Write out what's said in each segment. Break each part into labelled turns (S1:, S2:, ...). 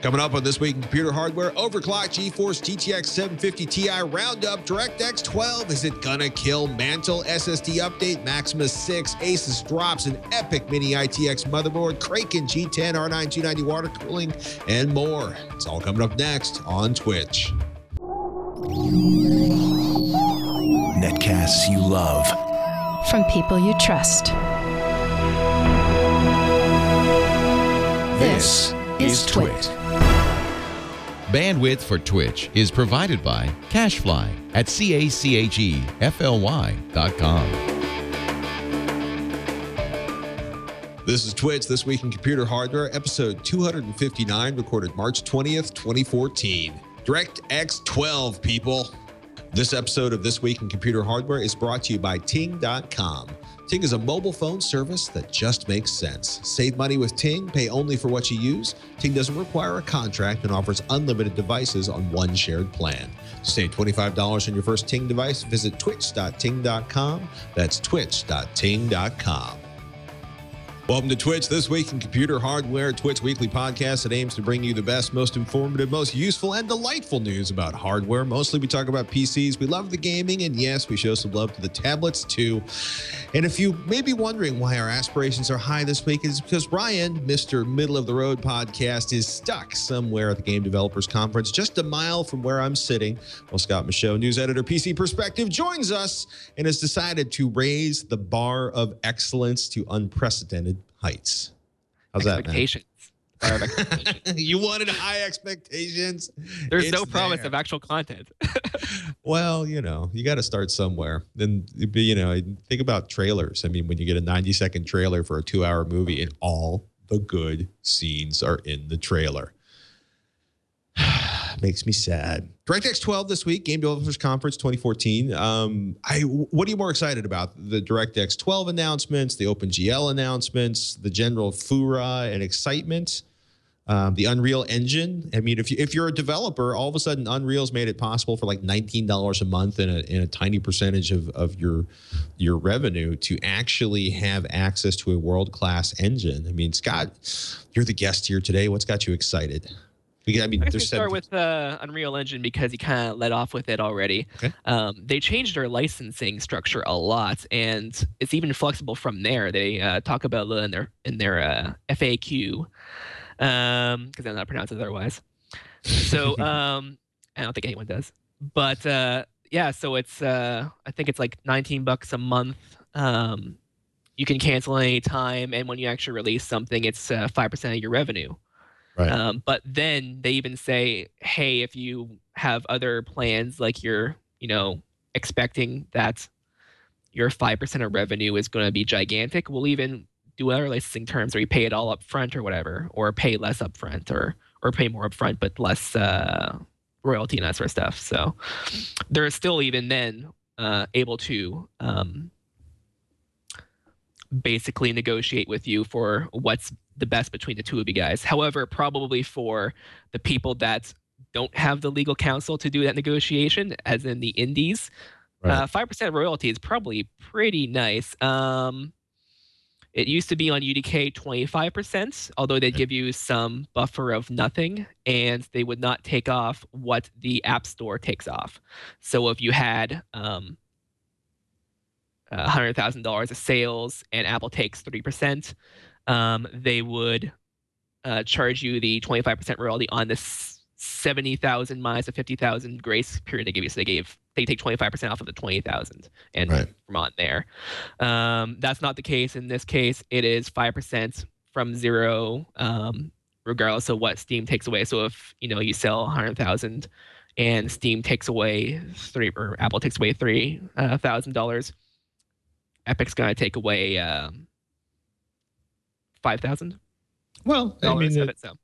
S1: Coming up on This Week in Computer Hardware, overclocked GeForce GTX 750 Ti roundup, DirectX 12, is it gonna kill Mantle? SSD update, Maximus 6, Asus drops an epic mini ITX motherboard, Kraken G10 R9 290 water cooling, and more. It's all coming up next on Twitch.
S2: Netcasts you love.
S3: From people you trust.
S2: This is Twitch.
S4: Bandwidth for Twitch is provided by CacheFly at CACHEFLY.com.
S1: This is Twitch, This Week in Computer Hardware, episode 259, recorded March 20th, 2014. DirectX 12, people. This episode of This Week in Computer Hardware is brought to you by Ting.com. Ting is a mobile phone service that just makes sense. Save money with Ting, pay only for what you use. Ting doesn't require a contract and offers unlimited devices on one shared plan. To save $25 on your first Ting device, visit twitch.ting.com. That's twitch.ting.com. Welcome to Twitch, This Week in Computer Hardware, Twitch weekly podcast that aims to bring you the best, most informative, most useful, and delightful news about hardware. Mostly we talk about PCs. We love the gaming, and yes, we show some love to the tablets too. And if you may be wondering why our aspirations are high this week, it's because Ryan, Mr. Middle of the Road podcast, is stuck somewhere at the Game Developers Conference, just a mile from where I'm sitting. Well, Scott Michaud, news editor, PC Perspective, joins us and has decided to raise the bar of excellence to unprecedented heights. How's that, man? You wanted high expectations.
S5: There's no promise of actual content.
S1: Well, you know, you got to start somewhere. Then, you know, think about trailers. I mean, when you get a 90-second trailer for a 2-hour movie and all the good scenes are in the trailer. Makes me sad. DirectX 12 this week, Game Developers Conference 2014. What are you more excited about? The DirectX 12 announcements, the OpenGL announcements, the general furor and excitement, the Unreal Engine? I mean, if you're a developer, all of a sudden Unreal's made it possible for like $19 a month in a tiny percentage of your revenue to actually have access to a world-class engine. I mean, Scott, you're the guest here today. What's got you excited? I mean,
S5: I guess we start with Unreal Engine because you kind of led off with it already.
S1: Okay.
S5: They changed their licensing structure a lot, and it's even flexible from there. They talk about it in their FAQ because I'm not pronounced otherwise. So I don't think anyone does. But yeah, so it's I think it's like $19 a month. You can cancel any time, and when you actually release something, it's 5% of your revenue.
S1: Right.
S5: But then they even say, hey, if you have other plans, like you're, expecting that your 5% of revenue is going to be gigantic, we'll even do other licensing terms where you pay it all up front or whatever, or pay less up front or pay more up front, but less royalty and that sort of stuff. So they're still even then able to basically negotiate with you for what's the best between the two of you guys. However, probably for the people that don't have the legal counsel to do that negotiation, as in the indies,
S1: right.
S5: 5% royalty is probably pretty nice. It used to be on UDK 25%, although they'd give you some buffer of nothing, and they would not take off what the App Store takes off. So if you had $100,000 of sales and Apple takes 30%, they would charge you the 25% royalty on this 70,000 minus the 50,000 grace period they give you. So they take 25% off of the 20,000 and
S1: right.
S5: from on there. That's not the case in this case. It is 5% from zero, regardless of what Steam takes away. So if you sell 100,000 and Steam takes away or Apple takes away $3,000, Epic's gonna take away 5,000.
S1: Well, I mean,
S5: of it, so.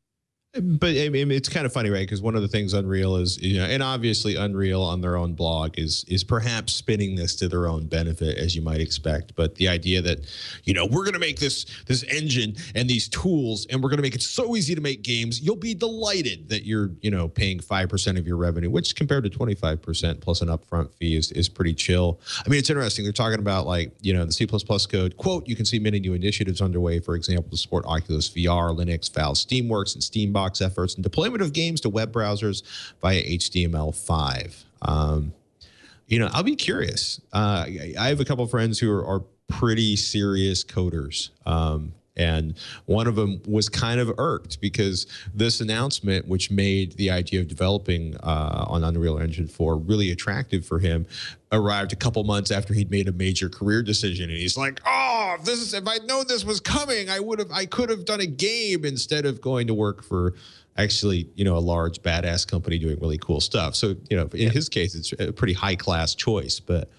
S1: But I mean, it's kind of funny, right? Because one of the things Unreal is, and obviously Unreal on their own blog is perhaps spinning this to their own benefit, as you might expect. But the idea that, we're going to make this engine and these tools, and we're going to make it so easy to make games, you'll be delighted that you're, paying 5% of your revenue, which compared to 25% plus an upfront fee is pretty chill. I mean, it's interesting. They're talking about the C++ code. Quote, you can see many new initiatives underway, for example, to support Oculus VR, Linux, Valve, Steamworks, and Steam sandbox efforts and deployment of games to web browsers via HTML5. I'll be curious. I have a couple of friends who are pretty serious coders. And one of them was kind of irked because this announcement, which made the idea of developing on Unreal Engine 4 really attractive for him, arrived a couple months after he'd made a major career decision. And he's like, "Oh, if I'd known this was coming, I could have done a game instead of going to work for actually, a large badass company doing really cool stuff." So, in his case, it's a pretty high class choice, but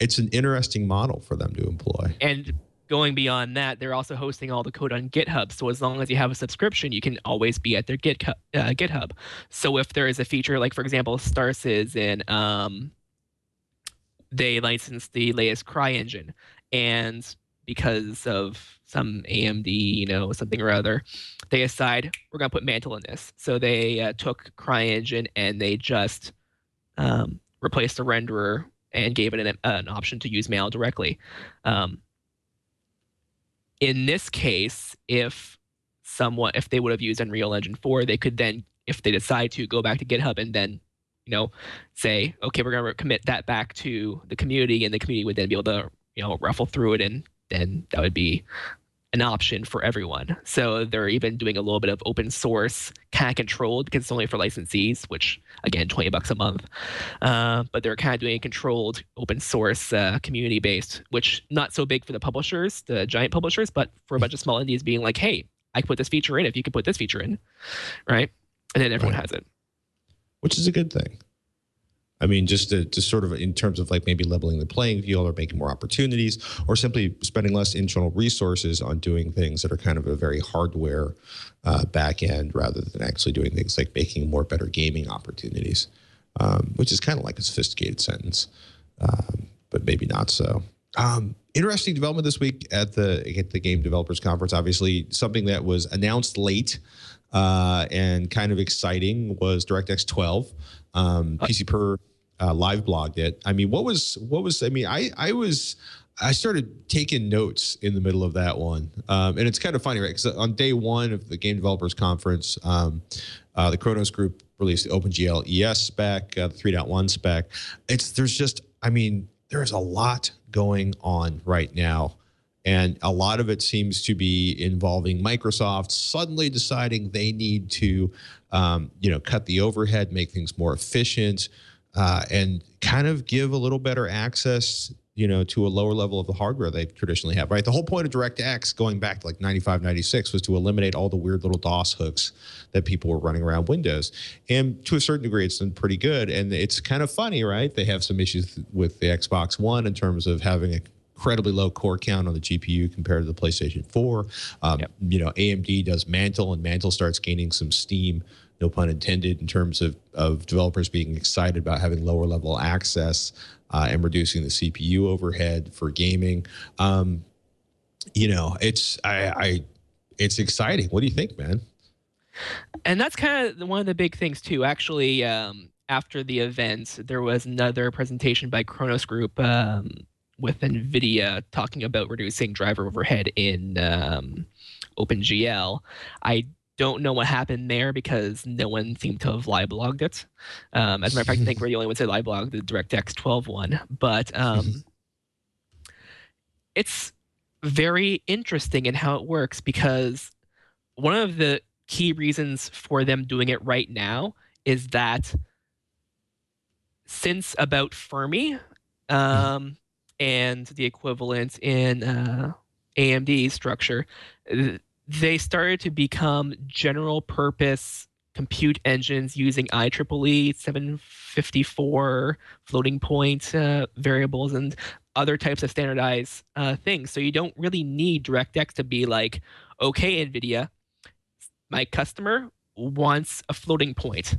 S1: it's an interesting model for them to employ.
S5: And going beyond that, they're also hosting all the code on GitHub. So as long as you have a subscription, you can always be at their GitHub. So if there is a feature, like for example, Starcitizen, they licensed the latest CryEngine, and because of some AMD, something or other, they decide we're gonna put Mantle in this. So they took CryEngine and they just replaced the renderer and gave it an option to use Mantle directly. In this case, if they would have used Unreal Engine 4, they could then, if they decide to, go back to GitHub and then, say, okay, we're going to commit that back to the community, and the community would then be able to, ruffle through it, and then that would be an option for everyone. So they're even doing a little bit of open source, kind of controlled, because it's only for licensees, which again, $20 a month. But they're kind of doing a controlled open source, community based, which not so big for the publishers, the giant publishers, but for a bunch of small indies being like, hey, I can put this feature in if you can put this feature in, right? And then everyone has it.
S1: Which is a good thing. I mean, just to sort of in terms of like maybe leveling the playing field or making more opportunities, or simply spending less internal resources on doing things that are kind of a very hardware back end, rather than actually doing things like making more better gaming opportunities, which is kind of like a sophisticated sentence, but maybe not so. Interesting development this week at the Game Developers Conference. Obviously, something that was announced late and kind of exciting was DirectX 12. PC Per live blogged it. I mean, I started taking notes in the middle of that one. And it's kind of funny, right? Because on day one of the Game Developers Conference, the Kronos group released the OpenGL ES spec, the 3.1 spec. There's a lot going on right now. And a lot of it seems to be involving Microsoft suddenly deciding they need to, cut the overhead, make things more efficient, and kind of give a little better access, to a lower level of the hardware they traditionally have, right? The whole point of DirectX going back to like 95, 96 was to eliminate all the weird little DOS hooks that people were running around Windows. And to a certain degree, it's been pretty good. And it's kind of funny, right? They have some issues with the Xbox One in terms of having a incredibly low core count on the GPU compared to the PlayStation 4. AMD does Mantle, and Mantle starts gaining some steam, no pun intended, in terms of developers being excited about having lower level access and reducing the CPU overhead for gaming. It's exciting. What do you think, man?
S5: And that's kind of one of the big things too. Actually, after the event, there was another presentation by Kronos Group with NVIDIA talking about reducing driver overhead in OpenGL. I don't know what happened there because no one seemed to have live blogged it. As a matter of fact, I think we're the only ones that live blogged the DirectX 12 one. But it's very interesting in how it works, because one of the key reasons for them doing it right now is that since about Fermi, and the equivalent in AMD structure, they started to become general purpose compute engines using IEEE 754 floating point variables and other types of standardized things. So you don't really need DirectX to be like, okay, NVIDIA, my customer wants a floating point.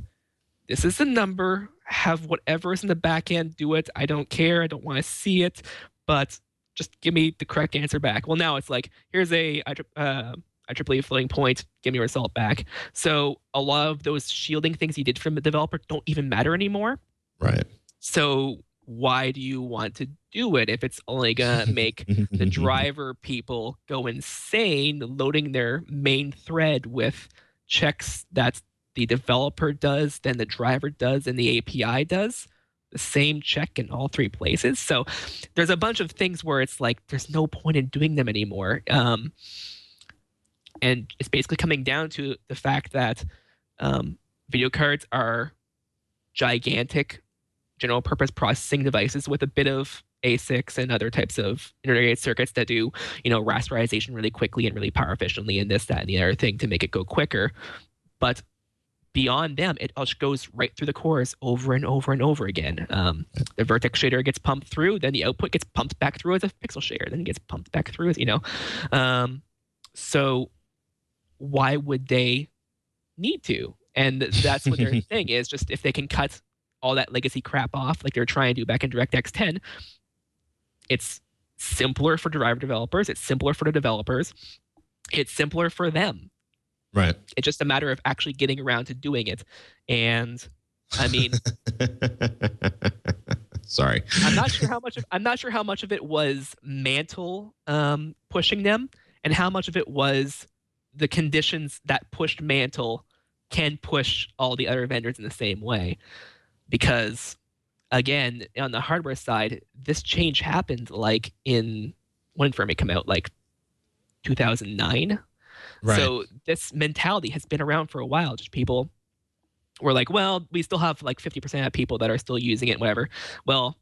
S5: This is the number, have whatever is in the back end, do it. I don't care. I don't want to see it, but just give me the correct answer back. Well, now it's like, here's a IEEE floating point, give me a result back. So a lot of those shielding things you did from the developer don't even matter anymore.
S1: Right.
S5: So why do you want to do it if it's only going to make the driver people go insane loading their main thread with checks that the developer does, then the driver does, and the API does the same check in all three places. So there's a bunch of things where it's like there's no point in doing them anymore. And it's basically coming down to the fact that video cards are gigantic general purpose processing devices with a bit of ASICs and other types of integrated circuits that do, rasterization really quickly and really power efficiently, and this, that, and the other thing to make it go quicker. But beyond them, it just goes right through the cores over and over and over again. The vertex shader gets pumped through, then the output gets pumped back through as a pixel shader, then it gets pumped back through as, So why would they need to? And that's what their thing is. Just if they can cut all that legacy crap off, like they're trying to do back in DirectX 10, it's simpler for driver developers. It's simpler for the developers. It's simpler for them.
S1: Right.
S5: It's just a matter of actually getting around to doing it. And I mean,
S1: sorry,
S5: I'm not sure how much of it was Mantle pushing them, and how much of it was the conditions that pushed Mantle can push all the other vendors in the same way. Because again, on the hardware side, this change happened like when Fermi came out, like 2009. Right. So this mentality has been around for a while. Just people were like, well, we still have like 50% of people that are still using it, whatever. Well,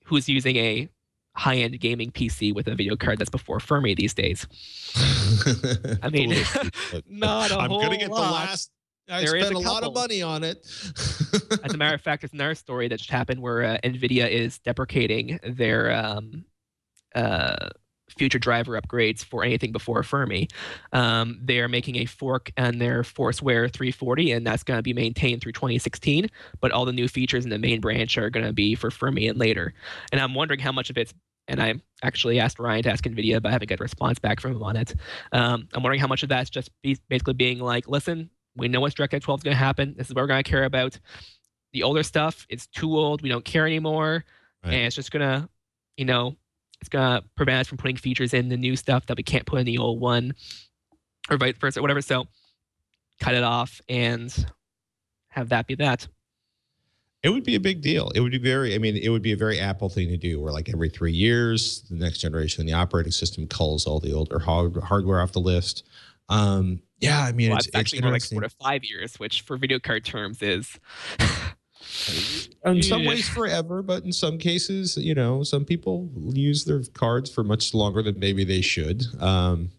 S5: who's using a high-end gaming PC with a video card that's before Fermi these days? I mean, not a whole lot.
S1: I'm gonna get the last. I spent a lot of money on it.
S5: As a matter of fact, there's another story that just happened where NVIDIA is deprecating their future driver upgrades for anything before Fermi. They are making a fork on their ForceWare 340, and that's going to be maintained through 2016. But all the new features in the main branch are going to be for Fermi and later. And I'm wondering how much of it's, and I actually asked Ryan to ask NVIDIA, but I haven't got a response back from him on it. I'm wondering how much of that's just basically being like, listen, we know what's DirectX 12 is going to happen. This is what we're going to care about. The older stuff is too old. We don't care anymore. Right. And it's just going to, it's going to prevent us from putting features in the new stuff that we can't put in the old one, or vice versa, whatever. So cut it off and have that be that.
S1: It would be a big deal. It would be it would be a very Apple thing to do, where like every 3 years, the next generation of the operating system culls all the older hardware off the list. Yeah, I mean, it's
S5: actually more like 4 to 5 years, which for video card terms is
S1: in some ways forever, but in some cases, some people use their cards for much longer than maybe they should.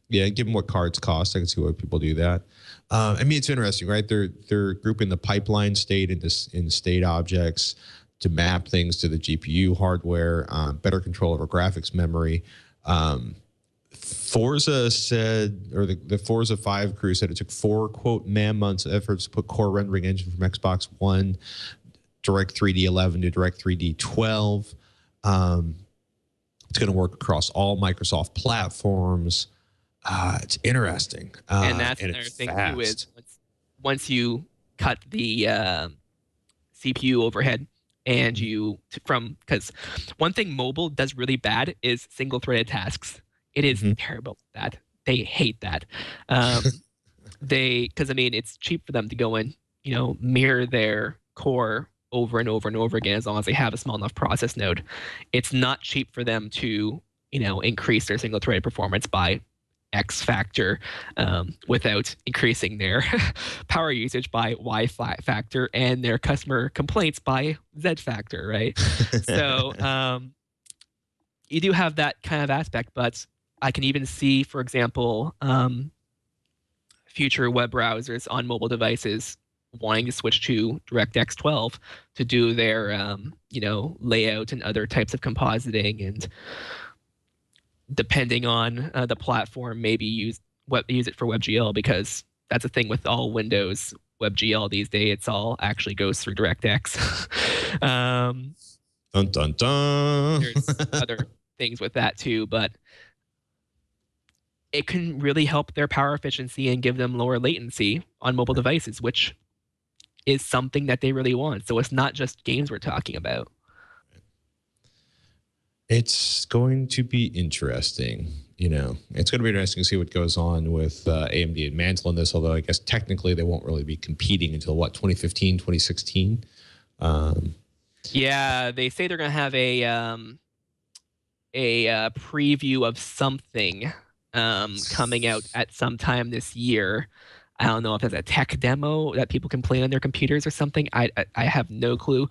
S1: Yeah, given what cards cost, I can see why people do that. I mean, it's interesting, right? They're grouping the pipeline state in state objects to map things to the GPU hardware, better control over graphics memory. Forza said, or the Forza 5 crew said, it took 4, quote, man-months of efforts to put core rendering engine from Xbox One, Direct3D 11 to Direct3D 12. It's going to work across all Microsoft platforms. It's interesting.
S5: And that's another thing too, is once you cut the CPU overhead, and because one thing mobile does really bad is single-threaded tasks. It is terrible at that. They hate that. Because it's cheap for them to go and, mirror their core over and over and over again, as long as they have a small enough process node. It's not cheap for them to, increase their single-threaded performance by X factor without increasing their power usage by Y factor and their customer complaints by Z factor, right? So you do have that kind of aspect, but I can even see, for example, future web browsers on mobile devices wanting to switch to DirectX 12 to do their, layout and other types of compositing, and depending on the platform, maybe use it for WebGL, because that's a thing with all Windows WebGL these days. It's all actually goes through DirectX.
S1: Dun dun dun.
S5: There's other things with that too, but it can really help their power efficiency and give them lower latency on mobile devices, which is something that they really want. So it's not just games we're talking about.
S1: It's going to be interesting. it's going to be interesting to see what goes on with AMD and Mantle in this, although I guess technically they won't really be competing until, 2015, 2016?
S5: Yeah, they say they're going to have a preview of something coming out at some time this year. I don't know if it's a tech demo that people can play on their computers or something. I have no clue,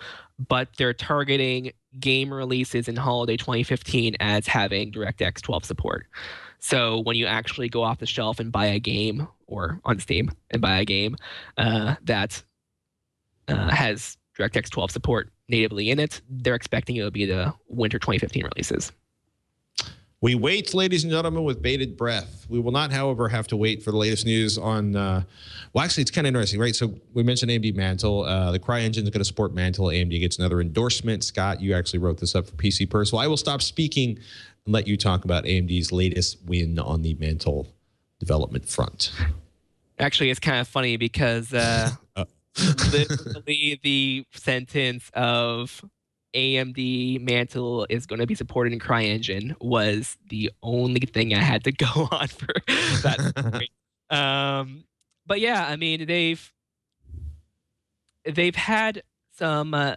S5: but they're targeting game releases in holiday 2015 as having DirectX 12 support. So when you actually go off the shelf and buy a game, or on Steam and buy a game that has DirectX 12 support natively in it, they're expecting it will be the winter 2015 releases.
S1: We wait, ladies and gentlemen, with bated breath. We will not, however, have to wait for the latest news on, well, actually, it's kind of interesting, right? So we mentioned AMD Mantle. The CryEngine is going to support Mantle. AMD gets another endorsement. Scott, you actually wrote this up for PC Per. So I will stop speaking and let you talk about AMD's latest win on the Mantle development front.
S5: Actually, it's kind of funny because literally the sentence of AMD Mantle is going to be supported in CryEngine was the only thing I had to go on for that story. But yeah, I mean, they've had some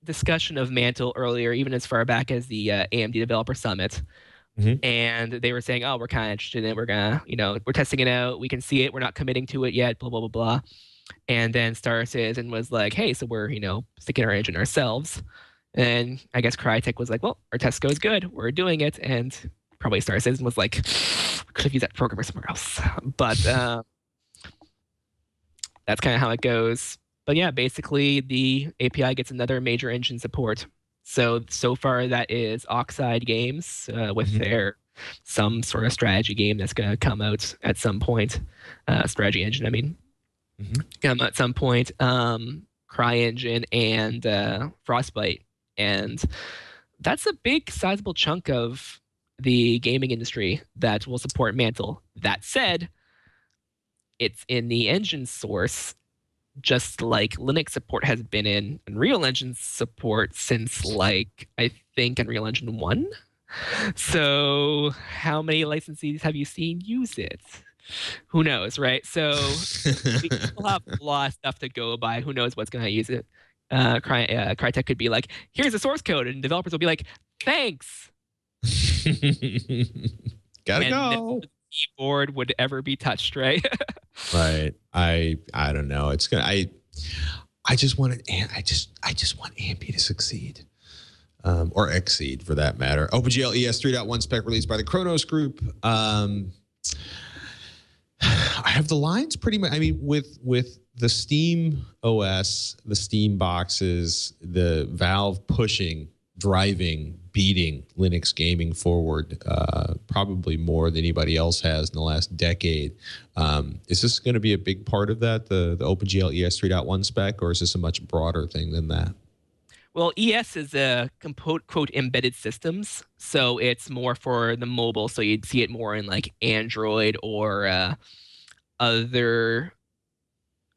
S5: discussion of Mantle earlier, even as far back as the AMD Developer Summit. Mm-hmm. And they were saying, oh, we're kind of interested in it. We're going to, we're testing it out. We can see it. We're not committing to it yet, blah, blah, blah, blah. And then Star Citizen was like, hey, so we're, sticking our engine ourselves. And I guess Crytek was like, well, our test goes good. We're doing it. And probably Star Citizen was like, we could have used that programmer somewhere else. But that's kind of how it goes. But yeah, basically the API gets another major engine support. So far that is Oxide Games with mm-hmm. their some sort of strategy game that's going to come out at some point. Strategy engine, I mean. Mm-hmm. Come at some point, CryEngine and Frostbite, and that's a big, sizable chunk of the gaming industry that will support Mantle. That said, it's in the engine source, just like Linux support has been in Unreal Engine support since, I think, Unreal Engine 1. So, how many licensees have you seen use it? Who knows, right? So we still have a lot of stuff to go by. Who knows what's going to use it? Crytek could be like, here's the source code, and developers will be like, thanks.
S1: Gotta go.
S5: The keyboard would ever be touched, right?
S1: Right. I don't know. It's gonna. I just want it. I just want AMD to succeed. Or exceed for that matter. OpenGL ES 3.1 spec released by the Kronos Group. I have the lines pretty much. I mean, with the Steam OS, the Steam boxes, the Valve pushing, driving, beating Linux gaming forward, probably more than anybody else has in the last decade. Is this going to be a big part of that, the OpenGL ES 3.1 spec, or is this a much broader thing than that?
S5: Well, ES is a quote embedded systems, so it's more for the mobile. So you'd see it more in Android or other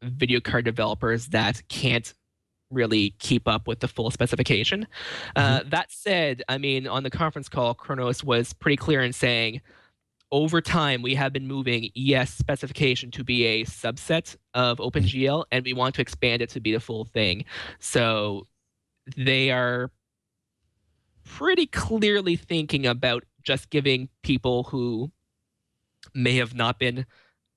S5: video card developers that can't really keep up with the full specification. Mm-hmm. That said, I mean, on the conference call, Kronos was pretty clear in saying, over time, we have been moving ES specification to be a subset of OpenGL, and we want to expand it to be the full thing. So they are pretty clearly thinking about just giving people who may have not been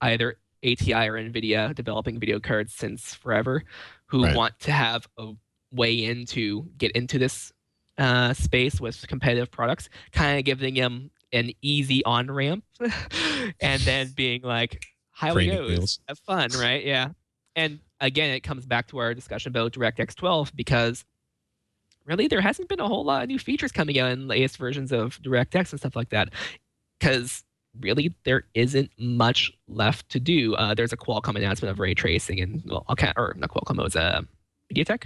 S5: either ATI or NVIDIA developing video cards since forever, who right. want to have a way in to get into this space with competitive products, kind of giving them an easy on-ramp and then being like, highway goes, have fun, right? Yeah. And again, it comes back to our discussion about DirectX 12, because really, there hasn't been a whole lot of new features coming out in latest versions of DirectX and stuff like that, because really there isn't much left to do. There's a Qualcomm announcement of ray tracing, and well, or not Qualcomm, it was MediaTek,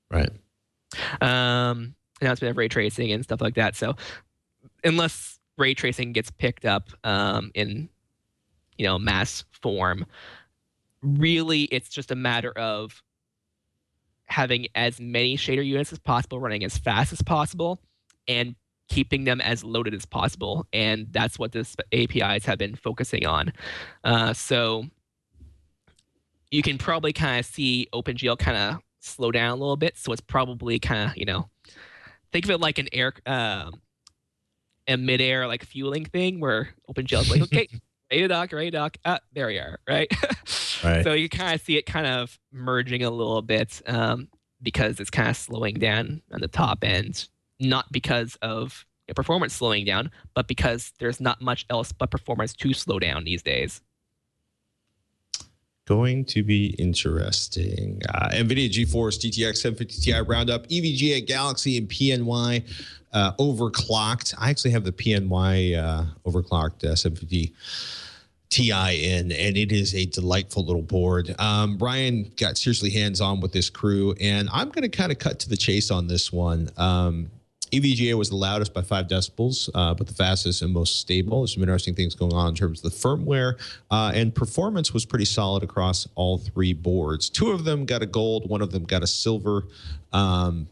S1: right?
S5: Announcement of ray tracing and stuff like that. So unless ray tracing gets picked up in mass form, really it's just a matter of having as many shader units as possible running as fast as possible, and keeping them as loaded as possible, and that's what this APIs have been focusing on. So you can probably kind of see OpenGL kind of slow down a little bit. So it's probably kind of, think of it like a mid-air like fueling thing where OpenGL is like, okay, ready to dock. There we are, right?
S1: Right.
S5: So you kind of see it kind of merging a little bit because it's kind of slowing down on the top end, not because of performance slowing down, but because there's not much else but performance to slow down these days.
S1: Going to be interesting. NVIDIA GeForce GTX 750 Ti roundup, EVGA Galaxy and PNY overclocked. I actually have the PNY overclocked 750 Ti in, and it is a delightful little board. Brian got seriously hands-on with this crew, and I'm going to kind of cut to the chase on this one. EVGA was the loudest by 5 decibels, but the fastest and most stable. There's some interesting things going on in terms of the firmware, and performance was pretty solid across all 3 boards. 2 of them got a gold, 1 of them got a silver. And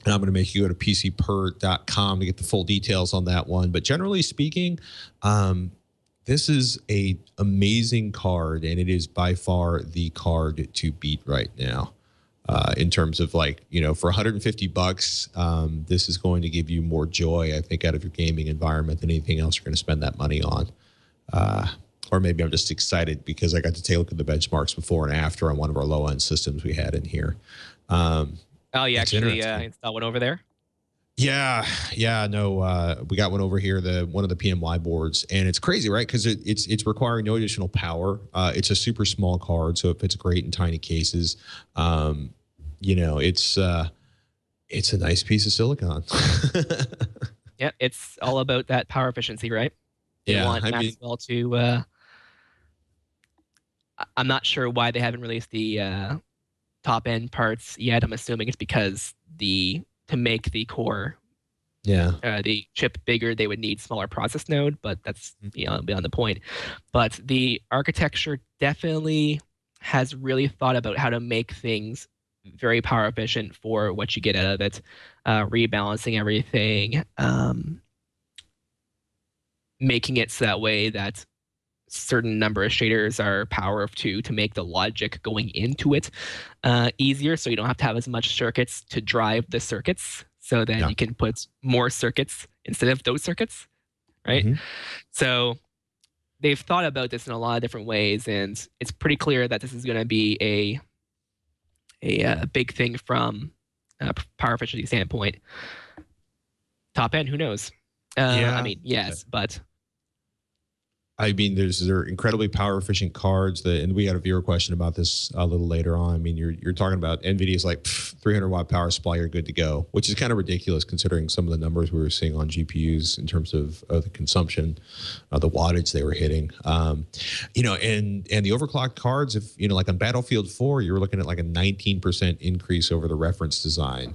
S1: I'm going to make you go to pcper.com to get the full details on that one. But generally speaking, this is an amazing card, and it is by far the card to beat right now. In terms of for $150, this is going to give you more joy, I think, out of your gaming environment than anything else you're going to spend that money on. Or maybe I'm just excited because I got to take a look at the benchmarks before and after on one of our low-end systems we had in here.
S5: You actually installed one over there?
S1: Yeah, no, we got one over here, one of the PMY boards, and it's crazy, right? Because it's requiring no additional power. It's a super small card, so it fits great in tiny cases. It's a nice piece of silicon.
S5: Yeah, it's all about that power efficiency, right? They want Maxwell to. I'm not sure why they haven't released the top end parts yet. I'm assuming it's because to make the core, the chip bigger, they would need smaller process node, but that's beyond the point. But the architecture definitely has really thought about how to make things very power efficient for what you get out of it, rebalancing everything, making it so that way that certain number of shaders are power of 2 to make the logic going into it easier, so you don't have to have as much circuits to drive the circuits, so then you can put more circuits instead of those circuits, right? Mm-hmm. So they've thought about this in a lot of different ways, and it's pretty clear that this is going to be a big thing from a power efficiency standpoint. Top end, who knows? Yes, but
S1: they're incredibly power efficient cards and we got a viewer question about this a little later on. I mean, you're talking about NVIDIA's like 300 watt power supply, you're good to go, which is kind of ridiculous considering some of the numbers we were seeing on GPUs in terms of the consumption, the wattage they were hitting. And the overclocked cards, if like on Battlefield 4, you were looking at like a 19% increase over the reference design.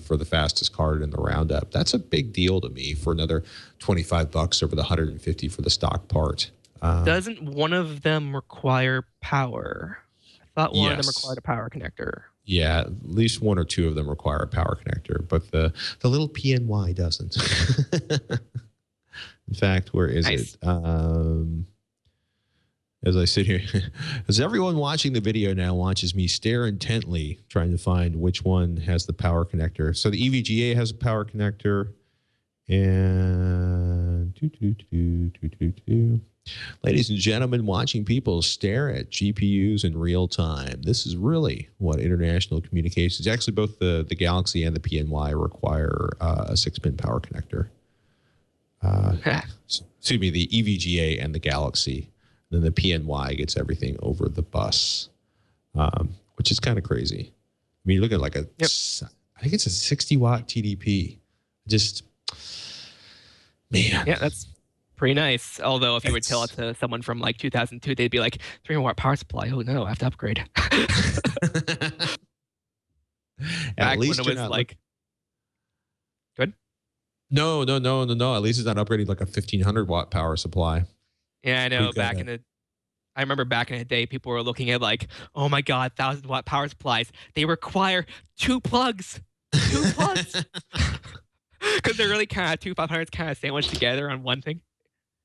S1: For the fastest card in the roundup. That's a big deal to me for another $25 over the $150 for the stock part.
S5: Doesn't one of them require power? I thought one of them required a power connector.
S1: Yeah, at least 1 or 2 of them require a power connector, but the little PNY doesn't. In fact, where is it? As I sit here, as everyone watching the video now watches me stare intently, trying to find which one has the power connector. So the EVGA has a power connector, and ladies and gentlemen, watching people stare at GPUs in real time. This is really what international communications. Actually, both the Galaxy and the PNY require a 6-pin power connector. Excuse me, the EVGA and the Galaxy. Then the PNY gets everything over the bus, which is kind of crazy. I mean, you look at I think it's a 60 watt TDP. Man.
S5: Yeah, that's pretty nice. Although if you would tell it to someone from like 2002, they'd be like, 300 watt power supply. Oh no, I have to upgrade.
S1: At least when it was like,
S5: good.
S1: No. At least it's not upgrading like a 1500 watt power supply.
S5: Yeah, I know. I remember back in the day, people were looking at like, oh my God, 1,000 watt power supplies. They require 2 plugs. 2 plugs. Because they're really kind of two 500s kind of sandwiched together on one thing.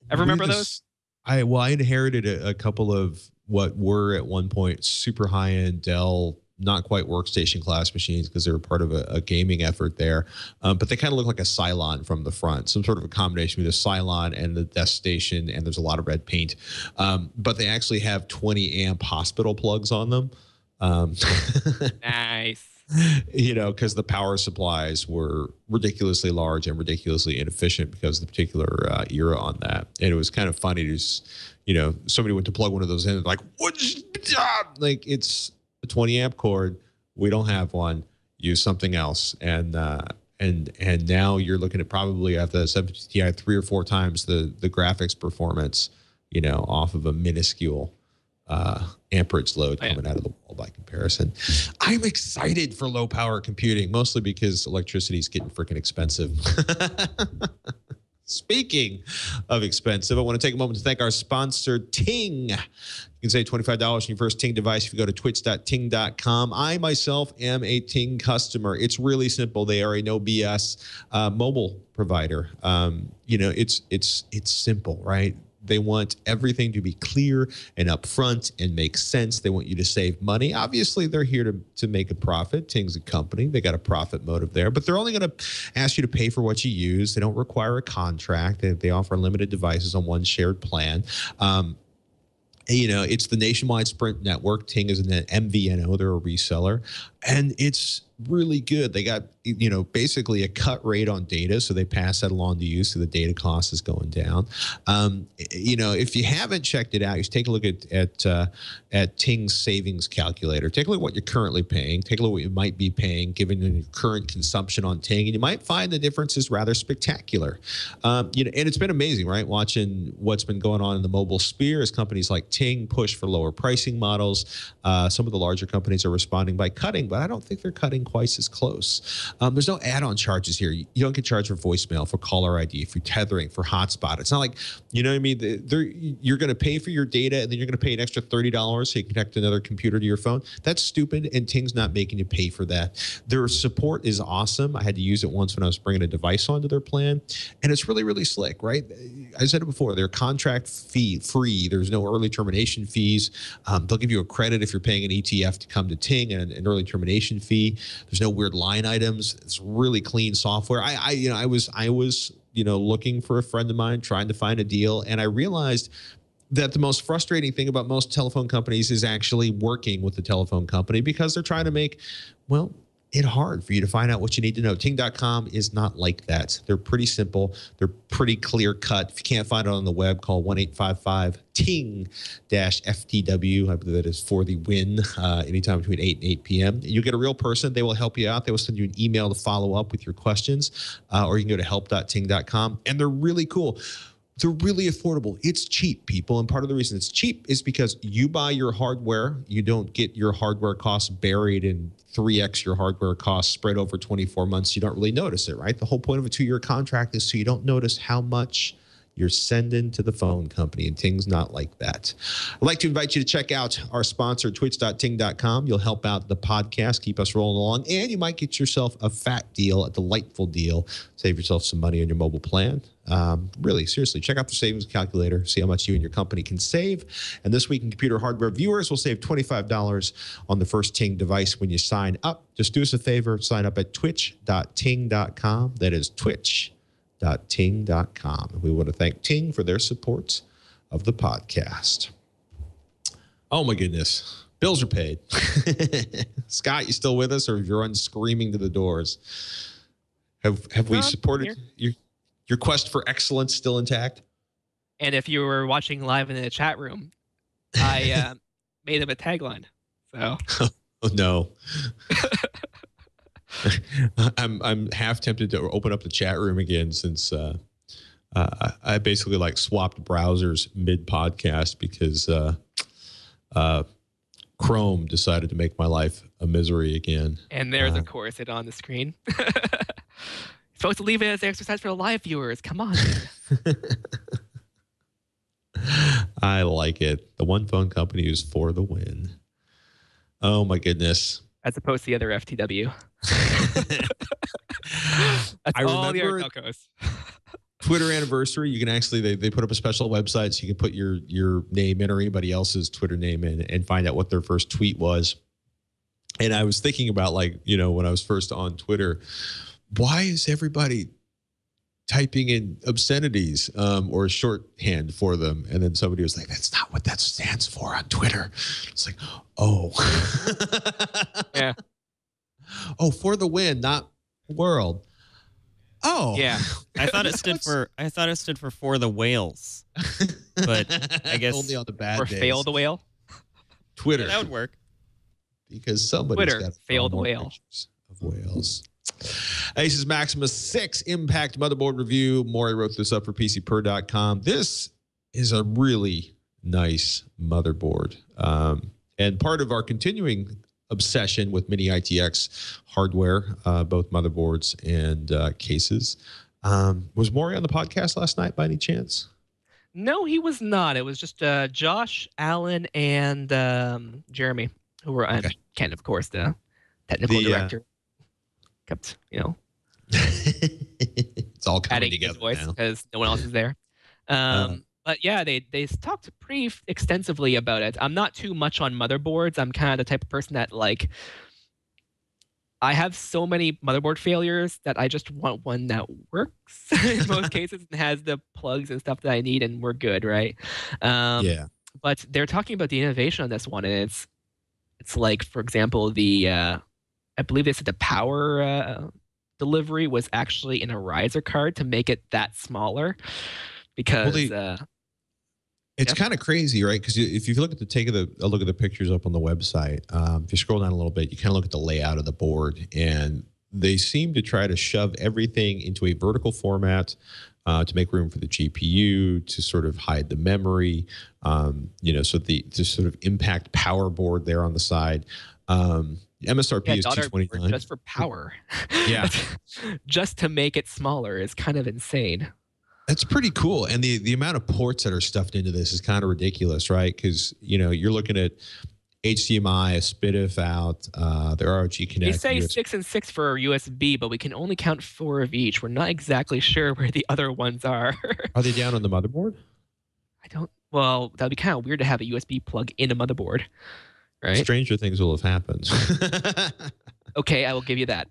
S5: Ever remember those?
S1: I inherited a couple of what were at one point super high-end Dell, not quite workstation class machines because they were part of a gaming effort there. But they kind of look like a Cylon from the front, some sort of a combination between a Cylon and the desk station, and there's a lot of red paint. But they actually have 20 amp hospital plugs on them.
S5: Nice.
S1: You know, because the power supplies were ridiculously large and ridiculously inefficient because of the particular era on that. And it was kind of funny to just, you know, somebody went to plug one of those in and like, like it's a 20 amp cord. We don't have one. Use something else. And now you're looking at probably at the 750 Ti 3 or 4 times the graphics performance, you know, off of a minuscule amperage load coming out of the wall by comparison. I'm excited for low power computing, mostly because electricity is getting freaking expensive. Speaking of expensive, I want to take a moment to thank our sponsor, Ting. You can save $25 on your first Ting device if you go to twitch.ting.com. I myself am a Ting customer. It's really simple. They are a no BS mobile provider. You know, it's simple, right? They want everything to be clear and upfront and make sense. They want you to save money. Obviously, they're here to make a profit. Ting's a company. They got a profit motive there, but they're only going to ask you to pay for what you use. They don't require a contract. They offer limited devices on one shared plan. You know, it's the nationwide Sprint network. Ting is an MVNO. They're a reseller. And it's really good. They got, you know, basically a cut rate on data, so they pass that along to you, so the data cost is going down. You know, if you haven't checked it out, you should take a look at Ting's savings calculator. Take a look at what you're currently paying. Take a look at what you might be paying given your current consumption on Ting, and you might find the difference is rather spectacular. You know, and it's been amazing, right? Watching what's been going on in the mobile sphere as companies like Ting push for lower pricing models. Some of the larger companies are responding by cutting, but I don't think they're cutting twice as close. There's no add-on charges here. You don't get charged for voicemail, for caller ID, for tethering, for hotspot. It's not like, you know what I mean? You're going to pay for your data, and then you're going to pay an extra $30 so you can connect another computer to your phone. That's stupid, and Ting's not making you pay for that. Their support is awesome. I had to use it once when I was bringing a device onto their plan, and it's really, really slick, right? I said it before. They're contract fee free. There's no early termination fees. They'll give you a credit if you're paying an ETF to come to Ting, and an early termination fee. There's no weird line items. It's really clean software. I was looking for a friend of mine, trying to find a deal, and I realized that the most frustrating thing about most telephone companies is actually working with the telephone company, because they're trying to make, well, it hard for you to find out what you need to know. Ting.com is not like that. They're pretty simple. They're pretty clear cut. If you can't find it on the web, call 1-855-TING-FTW. I believe that is for the win, anytime between 8 and 8 p.m. You'll get a real person. They will help you out. They will send you an email to follow up with your questions, or you can go to help.ting.com. And they're really cool. They're really affordable. It's cheap, people. And part of the reason it's cheap is because you buy your hardware. You don't get your hardware costs buried in 3x your hardware costs spread over 24 months. You don't really notice it, right? The whole point of a 2-year contract is so you don't notice how much you're sending to the phone company, and Ting's not like that. I'd like to invite you to check out our sponsor, twitch.ting.com. You'll help out the podcast, keep us rolling along, and you might get yourself a fat deal, a delightful deal. Save yourself some money on your mobile plan. Really, seriously, check out the savings calculator, see how much you and your company can save. And this week in Computer Hardware, viewers will save $25 on the first Ting device when you sign up. Just do us a favor, sign up at twitch.ting.com. That is twitch.ting.com. And we want to thank Ting for their support of the podcast. Oh my goodness. Bills are paid. Scott, you still with us, or have you run screaming to the doors? Have we supported your quest for excellence still intact?
S5: And if you were watching live in the chat room, I made him a tagline. So
S1: oh no. I'm half tempted to open up the chat room again, since I basically like swapped browsers mid podcast because Chrome decided to make my life a misery again.
S5: And there's of course it on the screen. Supposed to leave it as exercise for the live viewers. Come on.
S1: I like it. The one phone company who's for the win. Oh my goodness.
S5: As opposed to the other FTW. That's
S1: I
S5: all the
S1: remember
S5: telcos.
S1: Twitter anniversary. You can actually they put up a special website so you can put your name in or anybody else's Twitter name in and find out what their first tweet was. And I was thinking about, like, you know, when I was first on Twitter, why is everybody typing in obscenities or shorthand for them? And then somebody was like, that's not what that stands for on Twitter. It's like, oh.
S5: Yeah.
S1: Oh, for the win, not world. Oh.
S5: Yeah.
S2: I thought it stood for the whales. But I guess
S1: only on the bad
S5: Or
S1: days.
S5: fail the whale.
S1: Twitter.
S2: that would work.
S1: Because somebody's
S5: Twitter,
S1: got
S5: failed
S1: more
S5: whale.
S1: pictures of whales. Asus Maximus 6 Impact motherboard review. Maury wrote this up for PCPer.com. This is a really nice motherboard. And part of our continuing obsession with Mini ITX hardware, both motherboards and cases. Was Maury on the podcast last night by any chance?
S5: No, he was not. It was just Josh, Alan, and Jeremy, who were on, Ken, of course, the technical director. Kept, you know,
S1: it's all coming
S5: adding
S1: together
S5: his voice
S1: now.
S5: because no one else is there. But yeah, they talked pretty extensively about it. I'm not too much on motherboards. I'm kind of the type of person that, like, I have so many motherboard failures that I just want one that works in most cases and has the plugs and stuff that I need, and we're good, right?
S1: Yeah.
S5: But they're talking about the innovation on this one, and it's like, for example, I believe they said the power delivery was actually in a riser card to make it that smaller, because
S1: it's kind of crazy, right? Because if you look at a look at the pictures up on the website, if you scroll down a little bit, you kind of look at the layout of the board, and they seem to try to shove everything into a vertical format to make room for the GPU, to sort of hide the memory, you know, so to sort of impact power board there on the side. MSRP is $229
S5: just for power.
S1: Yeah.
S5: Just to make it smaller is kind of insane.
S1: That's pretty cool. And the amount of ports that are stuffed into this is kind of ridiculous, right? Because, you know, you're looking at HDMI, a SPDIF out, the ROG Connect.
S5: They say 6 and 6 for USB, but we can only count 4 of each. We're not exactly sure where the other ones are.
S1: Are they down on the motherboard?
S5: Well, that'd be kind of weird to have a USB plug in a motherboard, right?
S1: Stranger things will have happened.
S5: Okay, I will give you that.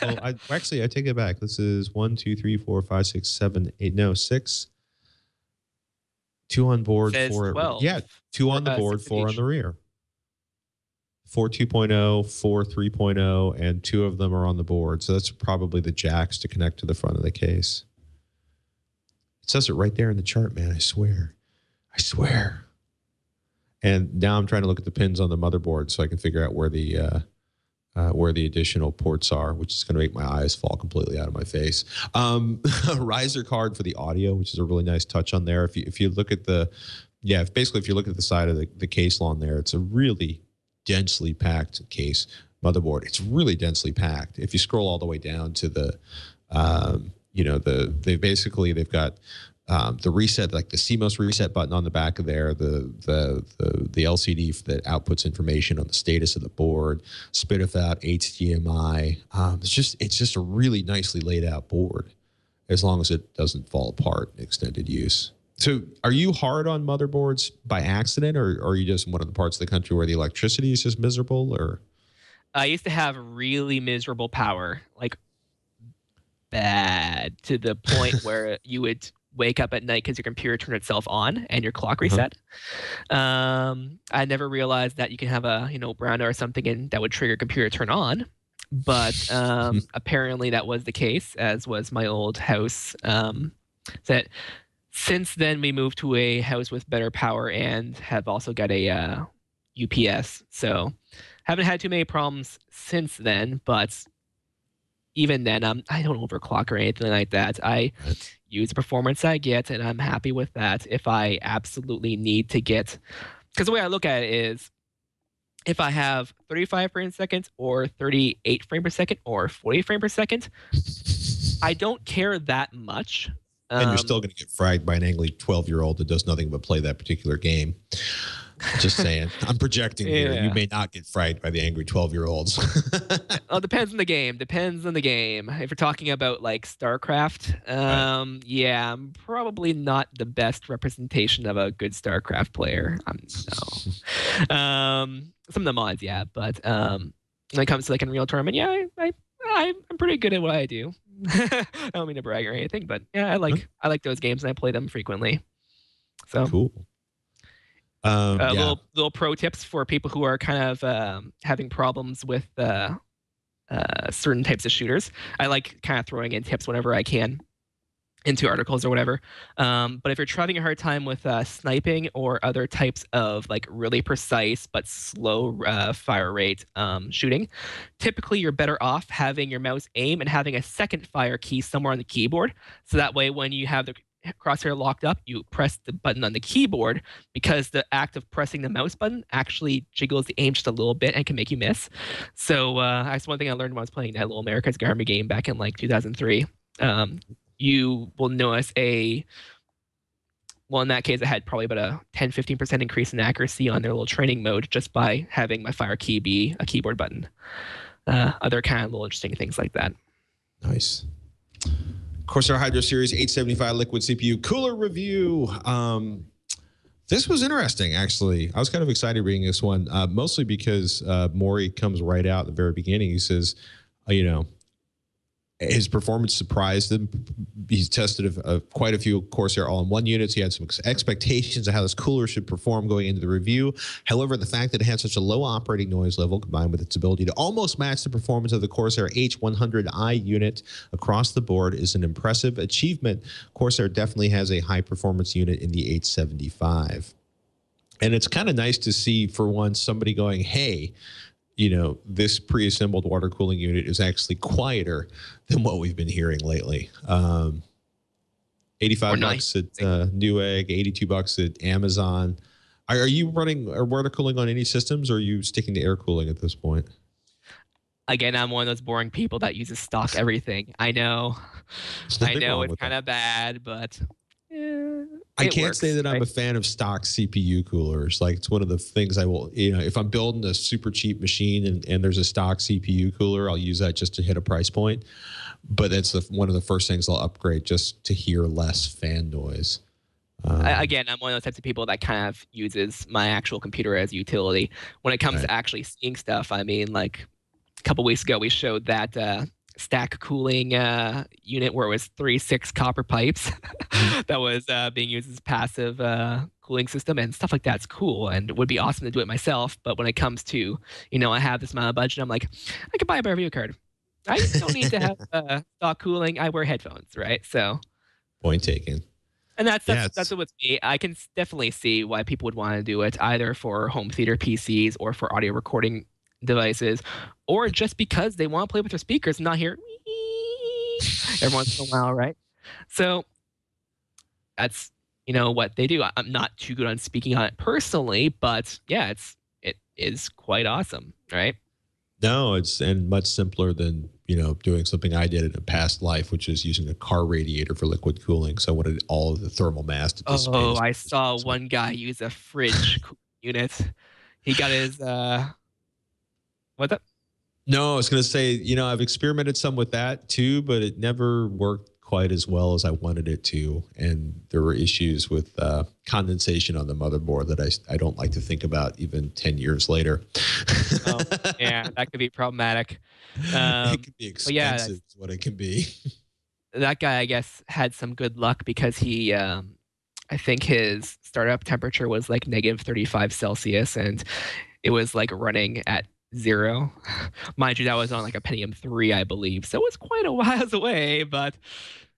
S1: Well, I take it back. This is 1, 2, 3, 4, 5, 6, 7, 8. No, 6. 2 on board, 4.
S5: 12.
S1: Yeah, 2 on the board, 4 on the rear. 4 2.0, 4 3.0, and 2 of them are on the board. So that's probably the jacks to connect to the front of the case. It says it right there in the chart, man. I swear. And now I'm trying to look at the pins on the motherboard so I can figure out where the additional ports are, which is going to make my eyes fall completely out of my face. A riser card for the audio, which is a really nice touch on there. If you look at if you look at the side of the case on there, it's a really densely packed case motherboard. It's really densely packed. If you scroll all the way down to the, they've got the reset, like the CMOS reset button on the back of there, the LCD that outputs information on the status of the board, SPDIF out, HDMI. It's just a really nicely laid out board, as long as it doesn't fall apart in extended use. So are you hard on motherboards by accident, or are you just in one of the parts of the country where the electricity is just miserable? Or
S5: I used to have really miserable power, like bad, to the point where you would wake up at night because your computer turned itself on and your clock reset. I never realized that you can have a brownout or something and that would trigger computer turn on. But apparently that was the case, as was my old house. That since then we moved to a house with better power and have also got a UPS. So haven't had too many problems since then, but even then, I don't overclock or anything like that. I use the performance I get, and I'm happy with that. If I absolutely need to get, because the way I look at it is, if I have 35 frames per second or 38 frames per second or 40 frames per second, I don't care that much
S1: And you're still going to get fragged by an angry 12-year-old that does nothing but play that particular game. Just saying. I'm projecting here. You may not get fragged by the angry 12-year-olds.
S5: Well, it depends on the game. Depends on the game. If you're talking about like StarCraft, yeah, I'm probably not the best representation of a good StarCraft player. No. Some of the mods, yeah, but when it comes to like Unreal Tournament, yeah, I'm pretty good at what I do. I don't mean to brag or anything, but yeah, I like those games and I play them frequently. So
S1: cool.
S5: Little pro tips for people who are kind of having problems with certain types of shooters. I like kind of throwing in tips whenever I can into articles or whatever. But if you're having a hard time with sniping or other types of like really precise but slow fire rate shooting, typically you're better off having your mouse aim and having a second fire key somewhere on the keyboard. So that way when you have the crosshair locked up, you press the button on the keyboard, because the act of pressing the mouse button actually jiggles the aim just a little bit and can make you miss. So that's one thing I learned when I was playing that little America's Army game back in like 2003. You will notice in that case, I had probably about a 10-15% increase in accuracy on their little training mode just by having my fire key be a keyboard button. Other kind of little interesting things like that.
S1: Nice. Corsair Hydro Series 875 liquid CPU cooler review. This was interesting, actually. I was kind of excited reading this one, mostly because Maury comes right out at the very beginning. He says, his performance surprised him. He's tested quite a few Corsair all-in-one units. He had some expectations of how this cooler should perform going into the review. However, the fact that it had such a low operating noise level, combined with its ability to almost match the performance of the Corsair H100i unit across the board, is an impressive achievement. Corsair definitely has a high-performance unit in the 875. And it's kind of nice to see, for once, somebody going, hey, this pre-assembled water cooling unit is actually quieter than what we've been hearing lately. $85 at Newegg, $82 at Amazon. Are you running water cooling on any systems, or are you sticking to air cooling at this point?
S5: Again, I'm one of those boring people that uses stock everything. I know it's kind of bad, but
S1: I can't say that I'm a fan of stock CPU coolers. Like, it's one of the things I will, if I'm building a super cheap machine and there's a stock CPU cooler, I'll use that just to hit a price point. But that's one of the first things I'll upgrade, just to hear less fan noise.
S5: Again, I'm one of those types of people that kind of uses my actual computer as a utility. When it comes to actually seeing stuff, I mean, like a couple weeks ago, we showed that stack cooling unit where it was 3-6 copper pipes that was being used as a passive cooling system, and stuff like that's cool and it would be awesome to do it myself. But when it comes to, I have this amount of budget, I'm like, I could buy a video card. I don't need to have stock cooling. I wear headphones, right? So
S1: point taken.
S5: And that's it with me. I can definitely see why people would want to do it, either for home theater PCs or for audio recording devices, or just because they want to play with their speakers and not hear every once in a while, right? So that's what they do. I'm not too good on speaking on it personally, but yeah, it is quite awesome, right?
S1: No, it's much simpler than doing something I did in a past life, which is using a car radiator for liquid cooling. So I wanted all of the thermal mass to dissipate.
S5: Oh, I saw one guy use a fridge unit. He got his what's up?
S1: No, I was going to say, I've experimented some with that too, but it never worked quite as well as I wanted it to. And there were issues with condensation on the motherboard that I don't like to think about even 10 years later.
S5: Oh, yeah, that could be problematic.
S1: It could be expensive, is what it can be.
S5: That guy, I guess, had some good luck because he, I think his startup temperature was like -35 Celsius, and it was like running at 0. Mind you, that was on like a Pentium 3, I believe. So it was quite a while away, but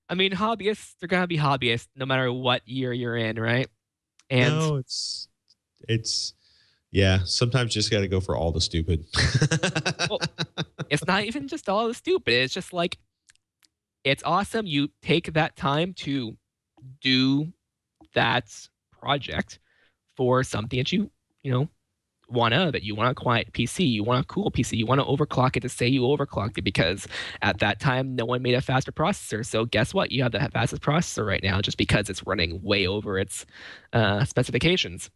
S5: I mean, hobbyists, they're going to be hobbyists no matter what year you're in, right? And
S1: no, it's yeah, sometimes you just got to go for all the stupid.
S5: Well, it's not even just all the stupid. It's just like, it's awesome. You take that time to do that project for something that you want out of it. You want a quiet PC. You want a cool PC. You want to overclock it to say you overclocked it, because at that time, no one made a faster processor. So guess what? You have the fastest processor right now just because it's running way over its specifications.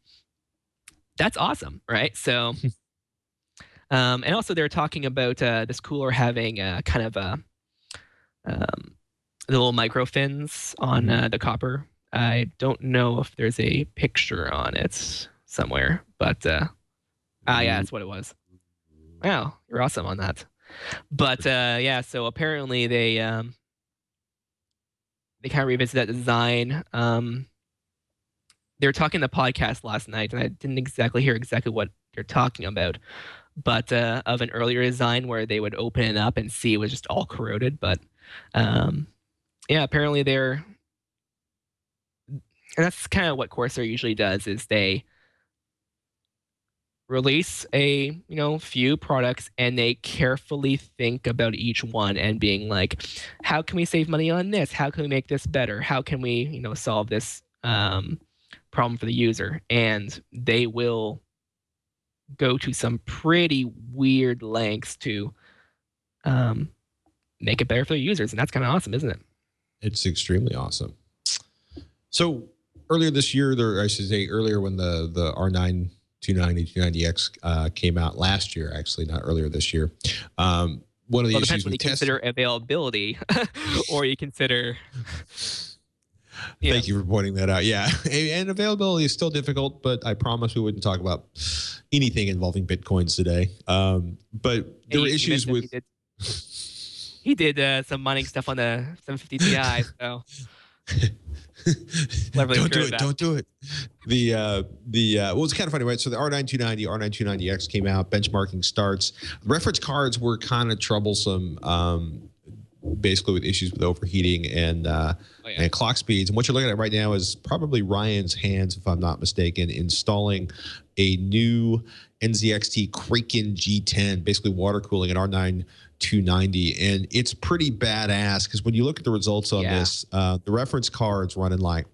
S5: That's awesome, right? So, and also they're talking about this cooler having kind of the little micro fins on the copper. I don't know if there's a picture on it somewhere, but yeah, that's what it was. Wow, you're awesome on that. But yeah, so apparently they kind of revisit that design. They were talking in the podcast last night, and I didn't exactly hear exactly what they're talking about, but of an earlier design where they would open it up and see it was just all corroded. But yeah, apparently they're, and that's kind of what Corsair usually does, is they release a few products and they carefully think about each one and being like, how can we save money on this? How can we make this better? How can we solve this problem for the user? And they will go to some pretty weird lengths to make it better for the users, and that's kind of awesome, isn't it?
S1: It's extremely awesome. So earlier this year, earlier when the R9 290, 290X came out last year, actually, not earlier this year. One of the issues
S5: depends when you consider availability, or you consider. Yeah.
S1: Thank you for pointing that out. Yeah, and availability is still difficult, but I promise we wouldn't talk about anything involving Bitcoins today. But there were issues with.
S5: He did some mining stuff on the 750 Ti, so.
S1: Don't do it. Well, it's kind of funny, right? So the R9 290, R9 290X came out, benchmarking starts. Reference cards were kind of troublesome, basically with issues with overheating and clock speeds. And what you're looking at right now is probably Ryan's hands, if I'm not mistaken, installing a new NZXT Kraken G10, basically water cooling an R9 290, and it's pretty badass because when you look at the results on this, the reference card's running like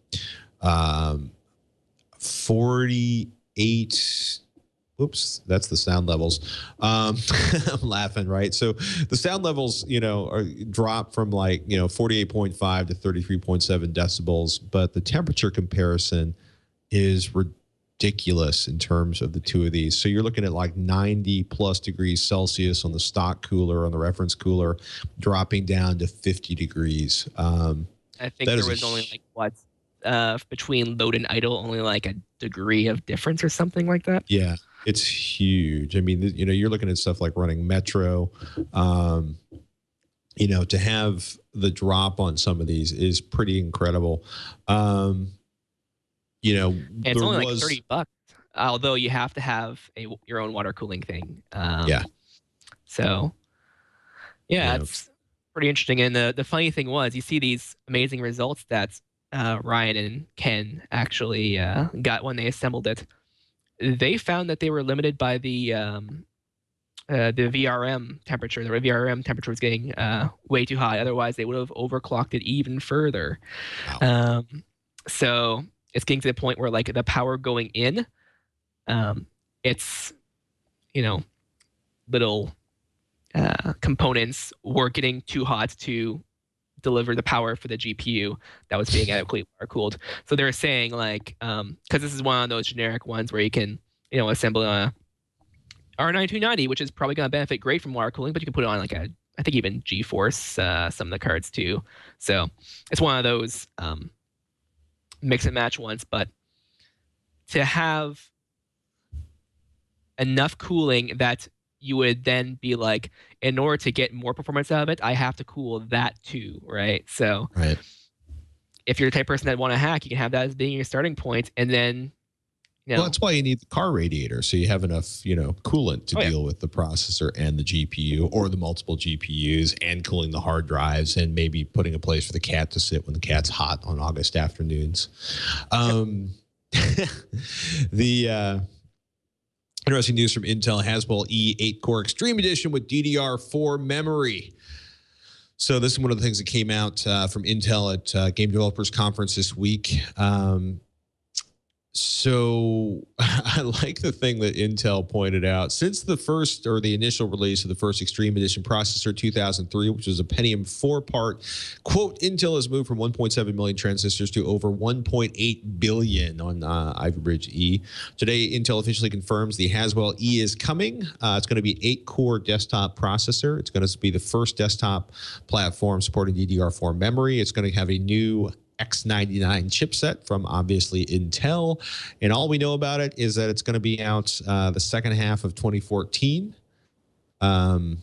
S1: 48. Oops, that's the sound levels. I'm laughing, right? So the sound levels, are drop from like 48.5 to 33.7 decibels, but the temperature comparison is ridiculous in terms of the two of these. So you're looking at like 90 plus degrees Celsius on the stock cooler, on the reference cooler, dropping down to 50 degrees.
S5: I think there was only like between load and idle, only like a degree of difference or something like that.
S1: Yeah, it's huge. I mean, you're looking at stuff like running Metro. To have the drop on some of these is pretty incredible.
S5: And it's only like $30, although you have to have your own water cooling thing. So, it's pretty interesting. And the funny thing was, you see these amazing results that Ryan and Ken actually got when they assembled it. They found that they were limited by the VRM temperature. The VRM temperature was getting way too high. Otherwise, they would have overclocked it even further. Wow. So it's getting to the point where like the power going in, it's little components were getting too hot to deliver the power for the GPU that was being adequately water cooled. So they're saying like, because this is one of those generic ones where you can assemble a R9 290, which is probably going to benefit great from water cooling, but you can put it on like I think even GeForce, some of the cards too. So it's one of those mix and match ones, but to have enough cooling that you would then be like, in order to get more performance out of it, I have to cool that too, right? So if you're the type of person that want to hack, you can have that as being your starting point, and then
S1: well, that's why you need the car radiator, so you have enough coolant to deal with the processor and the GPU, or the multiple GPUs, and cooling the hard drives, and maybe putting a place for the cat to sit when the cat's hot on August afternoons. The interesting news from Intel: Haswell E 8-core Extreme Edition with DDR4 memory. So this is one of the things that came out from Intel at Game Developers Conference this week. So I like the thing that Intel pointed out. Since the first or the initial release of the first Extreme Edition processor, 2003, which was a Pentium 4-part, quote, Intel has moved from 1.7 million transistors to over 1.8 billion on Ivy Bridge E. Today, Intel officially confirms the Haswell E is coming. It's going to be 8-core desktop processor. It's going to be the first desktop platform supporting DDR4 memory. It's going to have a new X99 chipset from obviously Intel, and all we know about it is that it's going to be out the second half of 2014. 10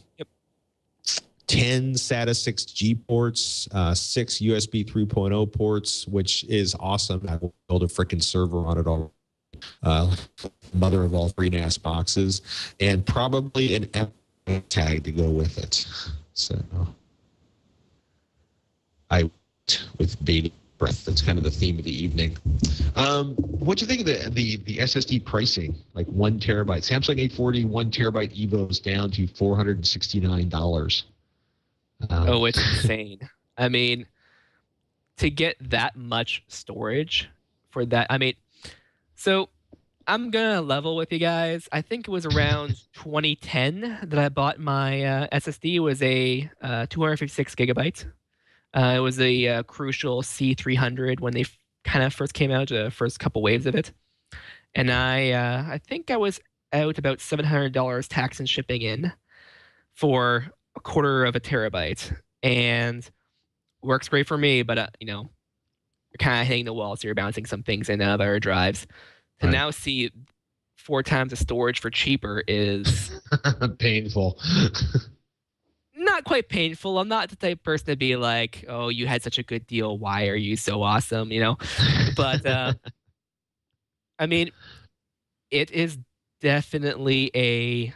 S1: SATA 6G ports, 6 USB 3.0 ports, which is awesome. I will build a freaking server on it all. Mother of all free NAS boxes, and probably an M tag to go with it. So I with bated breath. That's kind of the theme of the evening. What do you think of the SSD pricing? Like 1 terabyte, Samsung 840, 1 terabyte Evo's down to $469.
S5: Oh, it's insane. I mean, to get that much storage for that, I mean, so I'm gonna level with you guys. I think it was around 2010 that I bought my SSD. It was a 256 gigabytes. It was a Crucial C300 when they kind of first came out, the first couple waves of it. And I think I was out about $700 tax and shipping in for a quarter of a terabyte. And works great for me, but, you know, you're kind of hitting the wall, so you're bouncing some things in and out of our drives. To
S1: Right.
S5: now see 4 times the storage for cheaper is
S1: painful.
S5: not quite painful. I'm not the type of person to be like, oh, you had such a good deal. Why are you so awesome? You know, but I mean, it is definitely a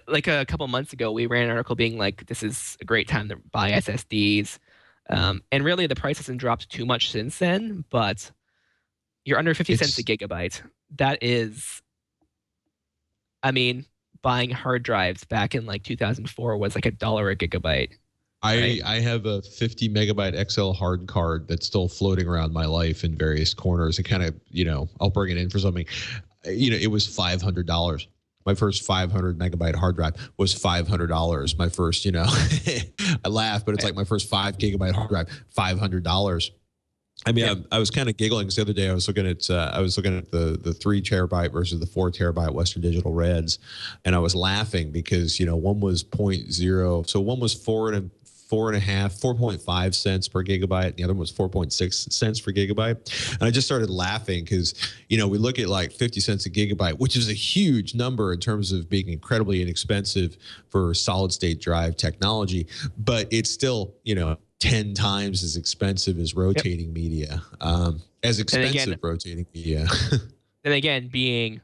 S5: like a couple months ago, we ran an article being like, this is a great time to buy SSDs. And really the price hasn't dropped too much since then, but you're under 50 cents a gigabyte. That is, I mean, buying hard drives back in like 2004 was like $1 a gigabyte. Right?
S1: I have a 50 megabyte XL hard card that's still floating around my life in various corners. It kind of, you know, I'll bring it in for something. You know, it was $500. My first 500 megabyte hard drive was $500. My first, you know, I laugh, but it's like my first 5 gigabyte hard drive, $500. I mean, yeah. I was kind of giggling because the other day I was looking at the 3 terabyte versus the 4 terabyte Western Digital Reds, and I was laughing because, you know, one was 0.0, so one was 4.5 cents per gigabyte, and the other one was 4.6 cents per gigabyte. And I just started laughing because, you know, we look at like 50 cents a gigabyte, which is a huge number in terms of being incredibly inexpensive for solid state drive technology, but it's still, you know, 10 times as expensive as rotating media, as expensive rotating media.
S5: Then again, being,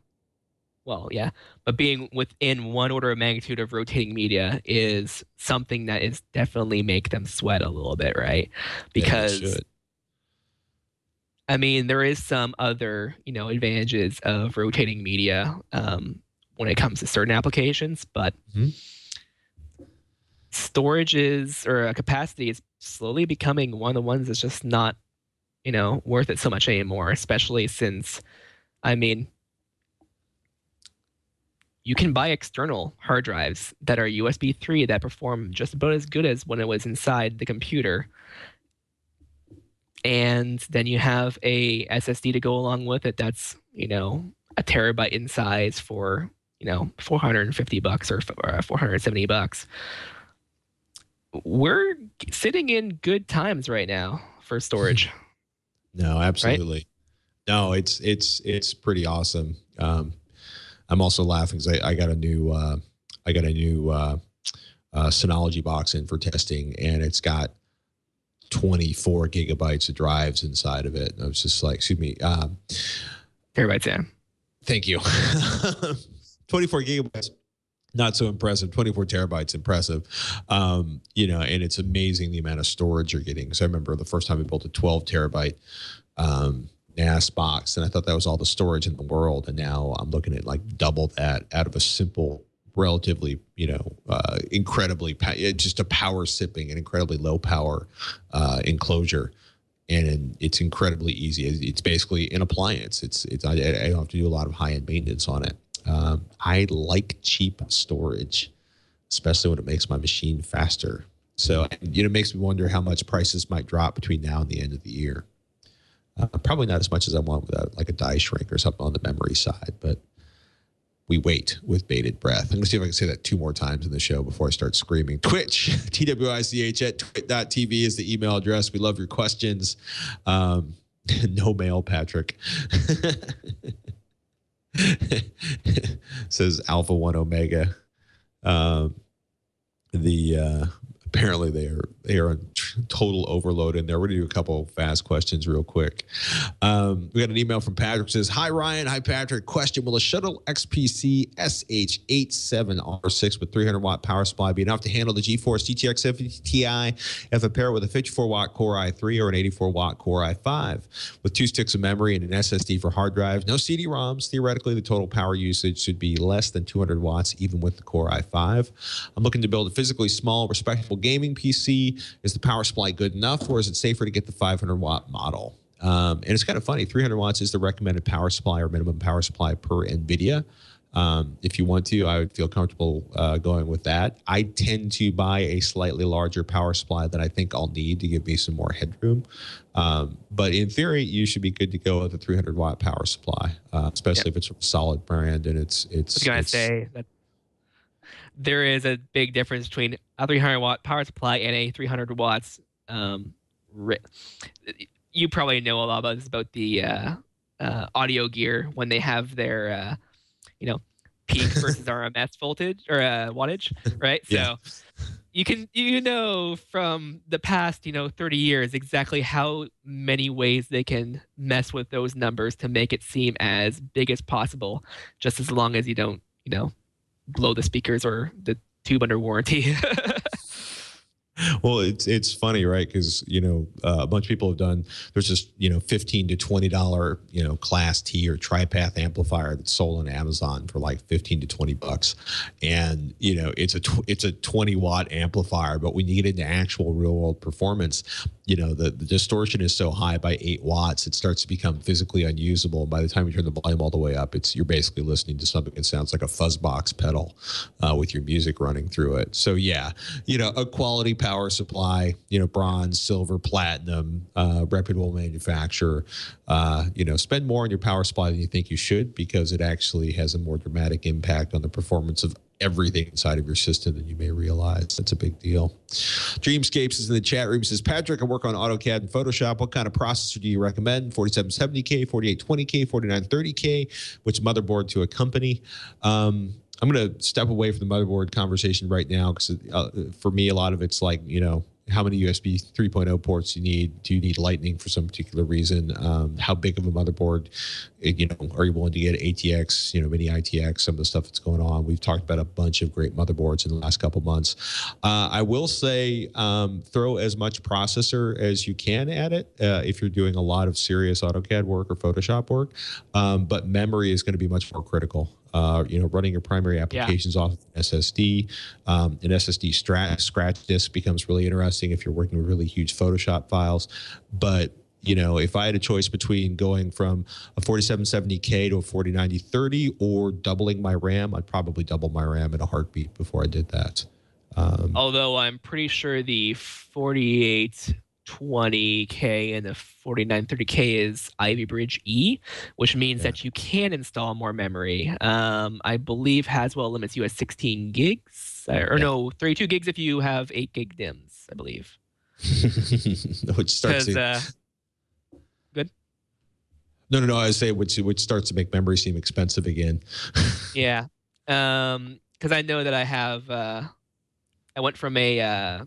S5: well, yeah, but being within one order of magnitude of rotating media is something that is definitely make them sweat a little bit, right? Because, yeah, I mean, there is some other, you know, advantages of rotating media when it comes to certain applications, but storage is, or capacity is slowly becoming one of the ones that's just not, you know, worth it so much anymore, especially since, I mean, you can buy external hard drives that are USB 3 that perform just about as good as when it was inside the computer. And then you have a SSD to go along with it that's, you know, a terabyte in size for, you know, $450 or $470. We're sitting in good times right now for storage.
S1: No, absolutely. Right? No, it's pretty awesome. I'm also laughing because I got a new Synology box in for testing, and it's got 24 gigabytes of drives inside of it. And I was just like, excuse me,
S5: terabytes, yeah.
S1: Thank you. 24 gigabytes. Not so impressive. 24 terabytes, impressive. You know, and it's amazing the amount of storage you're getting. So I remember the first time we built a 12 terabyte NAS box, and I thought that was all the storage in the world. And now I'm looking at like double that out of a simple, relatively, you know, incredibly, just a power sipping and incredibly low power enclosure. and it's incredibly easy. It's basically an appliance. I don't have to do a lot of high-end maintenance on it. I like cheap storage, especially when it makes my machine faster. So, it makes me wonder how much prices might drop between now and the end of the year. Probably not as much as I want with like a die shrink or something on the memory side, but we wait with bated breath. I'm going to see if I can say that 2 more times in the show before I start screaming. Twitch, twich@twit.tv is the email address. We love your questions. No mail, Patrick. Says Alpha 1 Omega. Apparently they are on total overload in there. We're going to do a couple fast questions real quick. We got an email from Patrick. Says, hi, Ryan. Hi, Patrick. Question, will a Shuttle XPC SH87R6 with 300-watt power supply be enough to handle the GeForce GTX 70 Ti if I pair it with a 54-watt Core i3 or an 84-watt Core i5 with 2 sticks of memory and an SSD for hard drives? No CD-ROMs. Theoretically, the total power usage should be less than 200 watts, even with the Core i5. I'm looking to build a physically small, respectable gaming PC. Is the power supply good enough, or is it safer to get the 500-watt model? And it's kind of funny. 300 watts is the recommended power supply or minimum power supply per NVIDIA. If you want to, I would feel comfortable going with that. I tend to buy a slightly larger power supply than I think I'll need to give me some more headroom. But in theory, you should be good to go with a 300-watt power supply, especially if it's a solid brand and it's. I was
S5: going to say that there is a big difference between a 300-watt power supply and a 300 watts. You probably know a lot about this, about the audio gear when they have their, peak versus RMS voltage or wattage, right?
S1: Yeah.
S5: So you know from the past 30 years exactly how many ways they can mess with those numbers to make it seem as big as possible, just as long as you don't blow the speakers or the tube under warranty.
S1: Well, it's funny, right? Because a bunch of people have done. There's this $15 to $20 Class T or TriPath amplifier that's sold on Amazon for like $15 to $20, and it's a 20-watt amplifier. But when you get into actual real world performance, the distortion is so high by 8 watts, it starts to become physically unusable. And by the time you turn the volume all the way up, you're basically listening to something that sounds like a fuzzbox pedal with your music running through it. So yeah, a quality power supply, bronze, silver, platinum, reputable manufacturer. Spend more on your power supply than you think you should, because it actually has a more dramatic impact on the performance of everything inside of your system than you may realize. That's a big deal. Dreamscapes is in the chat room. He says, Patrick, I work on AutoCAD and Photoshop. What kind of processor do you recommend? 4770K, 4820K, 4930K? Which motherboard to accompany? I'm going to step away from the motherboard conversation right now, because for me, a lot of it's like, how many USB 3.0 ports do you need? Do you need Lightning for some particular reason? How big of a motherboard? Are you willing to get ATX, mini ITX, some of the stuff that's going on? We've talked about a bunch of great motherboards in the last couple months. I will say throw as much processor as you can at it if you're doing a lot of serious AutoCAD work or Photoshop work. But memory is going to be much more critical. Running your primary applications off SSD. An SSD scratch disk becomes really interesting if you're working with really huge Photoshop files. But if I had a choice between going from a 4770K to a 4090-30 or doubling my RAM, I'd probably double my RAM in a heartbeat before I did that.
S5: Although I'm pretty sure the 4820K and the 4930K is Ivy Bridge E, which means that you can install more memory. I believe Haswell limits you at 16 gigs, no, 32 gigs if you have 8 gig DIMMs, I believe.
S1: Which starts
S5: good.
S1: No. I would say which starts to make memory seem expensive again.
S5: Yeah, because I know that I have. I went from the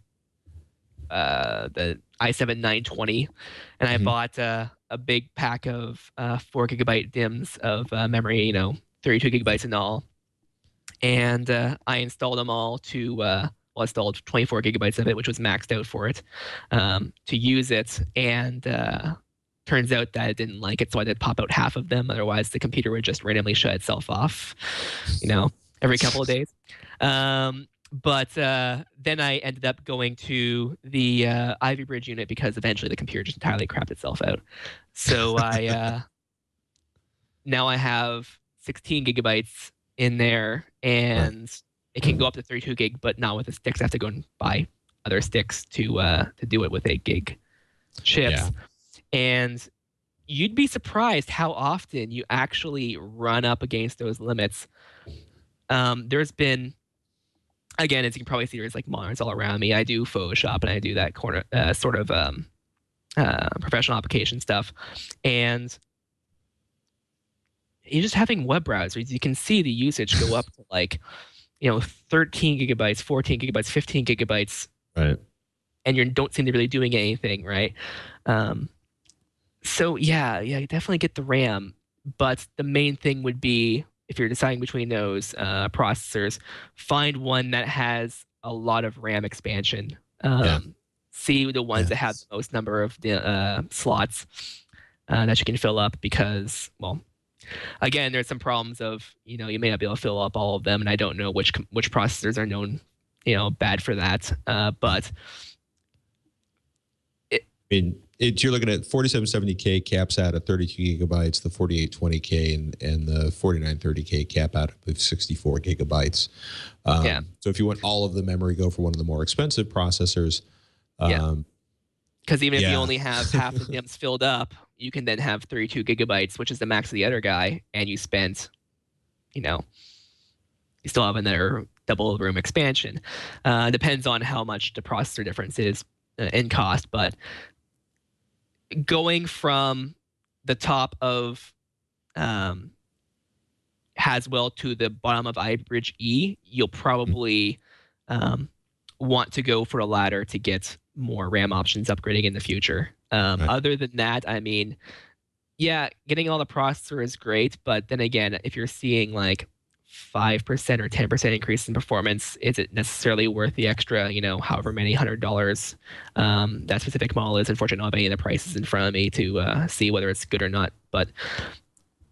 S5: i7-920, and I bought a big pack of 4 gigabyte DIMMs of memory, 32 gigabytes in all. And I installed them all to, installed 24 gigabytes of it, which was maxed out for it, to use it. And turns out that I didn't like it, so I did pop out half of them. Otherwise, the computer would just randomly shut itself off, every couple of days. But then I ended up going to the Ivy Bridge unit because eventually the computer just entirely crapped itself out. So I now I have 16 gigabytes in there, and it can go up to 32 gig, but not with the sticks. I have to go and buy other sticks to do it with 8 gig chips.
S1: Yeah.
S5: And you'd be surprised how often you actually run up against those limits. There's been, again, as you can probably see, there's like monitors all around me. I do Photoshop and I do that sort of professional application stuff. And you're just having web browsers. You can see the usage go up to like, 13 gigabytes, 14 gigabytes, 15 gigabytes.
S1: Right.
S5: And you don't seem to be really doing anything, right? So yeah, you definitely get the RAM. But the main thing would be, if you're deciding between those processors, find one that has a lot of RAM expansion. See the ones that have the most number of slots that you can fill up, because, well, again, there's some problems of, you may not be able to fill up all of them, and I don't know which processors are known, bad for that. But
S1: you're looking at 4770K caps out at 32 gigabytes, the 4820K and the 4930K cap out with 64 gigabytes. So if you want all of the memory, go for one of the more expensive processors.
S5: Because even if you only have half the DIMMs filled up, you can then have 32 gigabytes, which is the max of the other guy, and you spent, you still have another double room expansion. Depends on how much the processor difference is in cost, but going from the top of Haswell to the bottom of iBridge E, you'll probably want to go for a ladder to get more RAM options upgrading in the future. Other than that, I mean, getting all the processor is great, but then again, if you're seeing like 5% or 10% increase in performance, is it necessarily worth the extra, however many $100 that specific model is? Unfortunately, I don't have any of the prices in front of me to see whether it's good or not, but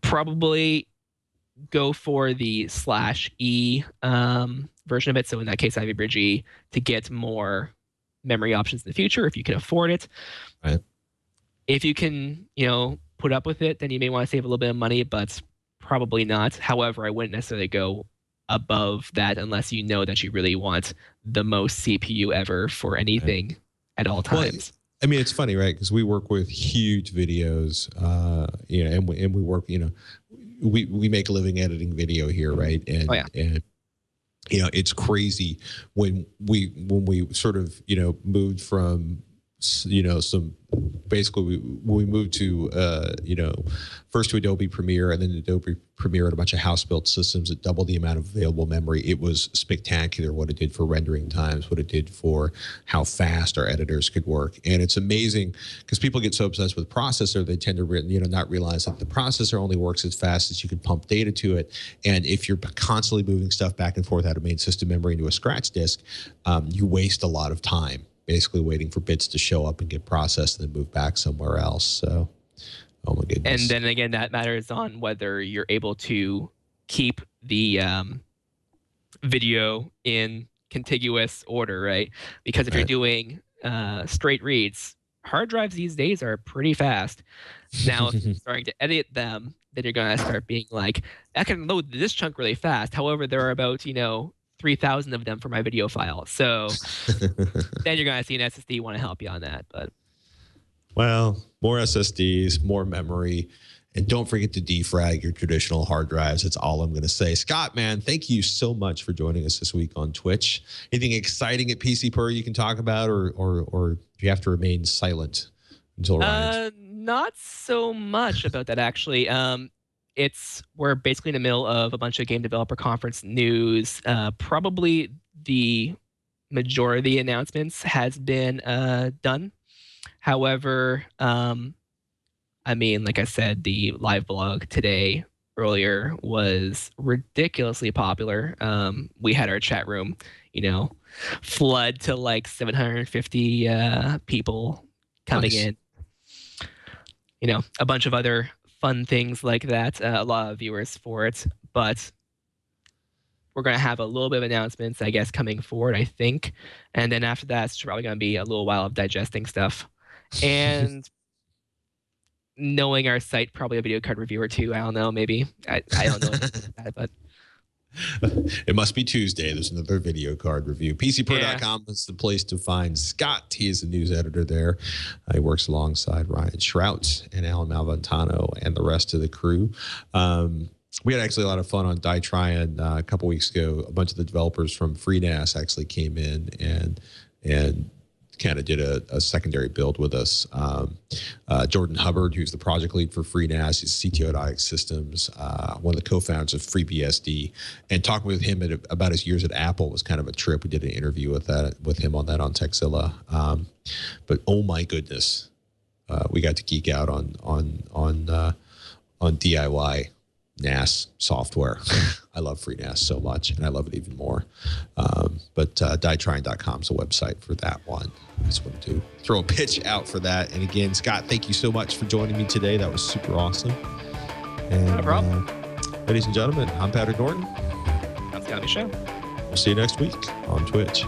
S5: probably go for the /E version of it. So in that case, Ivy Bridge E, to get more memory options in the future if you can afford it.
S1: Right.
S5: If you can, put up with it, then you may want to save a little bit of money, but probably not. However, I wouldn't necessarily go above that unless you know that you really want the most CPU ever for anything at all times.
S1: Well, I mean, it's funny, right? Because we work with huge videos, and we work, we make a living editing video here, right? And and it's crazy when we sort of moved from some basically when we moved to first to Adobe Premiere and then Adobe Premiere and a bunch of house built systems that doubled the amount of available memory. It was spectacular what it did for rendering times, what it did for how fast our editors could work. And it's amazing because people get so obsessed with processor, they tend to not realize that the processor only works as fast as you can pump data to it. And if you're constantly moving stuff back and forth out of main system memory into a scratch disk, you waste a lot of time basically waiting for bits to show up and get processed and then move back somewhere else. So, oh my goodness.
S5: And then again, that matters on whether you're able to keep the video in contiguous order, right? Because if you're doing straight reads, hard drives these days are pretty fast. Now, if you're starting to edit them, then you're going to start being like, I can load this chunk really fast. However, there are about, 3,000 of them for my video file. So then you're going to see an SSD want to help you on that. But
S1: well, more SSDs, more memory, and don't forget to defrag your traditional hard drives. That's all I'm going to say. Scott, man, thank you so much for joining us this week on Twitch. Anything exciting at PC Per you can talk about, or do you have to remain silent until Ryan's?
S5: Not so much about that, actually. We're basically in the middle of a bunch of game developer conference news. Probably the majority of the announcements has been done. However, I mean, like I said, the live blog today earlier was ridiculously popular. We had our chat room, flood to like 750 people coming in. A bunch of other fun things like that. A lot of viewers for it, but we're going to have a little bit of announcements, I guess, coming forward, I think. And then after that, it's probably going to be a little while of digesting stuff. And knowing our site, probably a video card review or two. I don't know, maybe. I don't know that, but
S1: it must be Tuesday. There's another video card review. PCPro.com is the place to find Scott. He is the news editor there. He works alongside Ryan Shrout and Alan Malventano and the rest of the crew. We had actually a lot of fun on DieTryin a couple weeks ago. A bunch of the developers from FreeNAS actually came in and kind of did a secondary build with us. Jordan Hubbard, who's the project lead for FreeNAS, he's CTO at IX Systems, one of the co-founders of FreeBSD, and talking with him about his years at Apple was kind of a trip. We did an interview with him on that on Techzilla. But oh my goodness, we got to geek out on DIY NAS software. I love FreeNAS so much, and I love it even more. But DieTryin.com is a website for that one. I just wanted to throw a pitch out for that. And again, Scott, thank you so much for joining me today. That was super awesome. And,
S5: no problem.
S1: Ladies and gentlemen, I'm Patrick Norton.
S5: That's got me show.
S1: We'll see you next week on Twitch.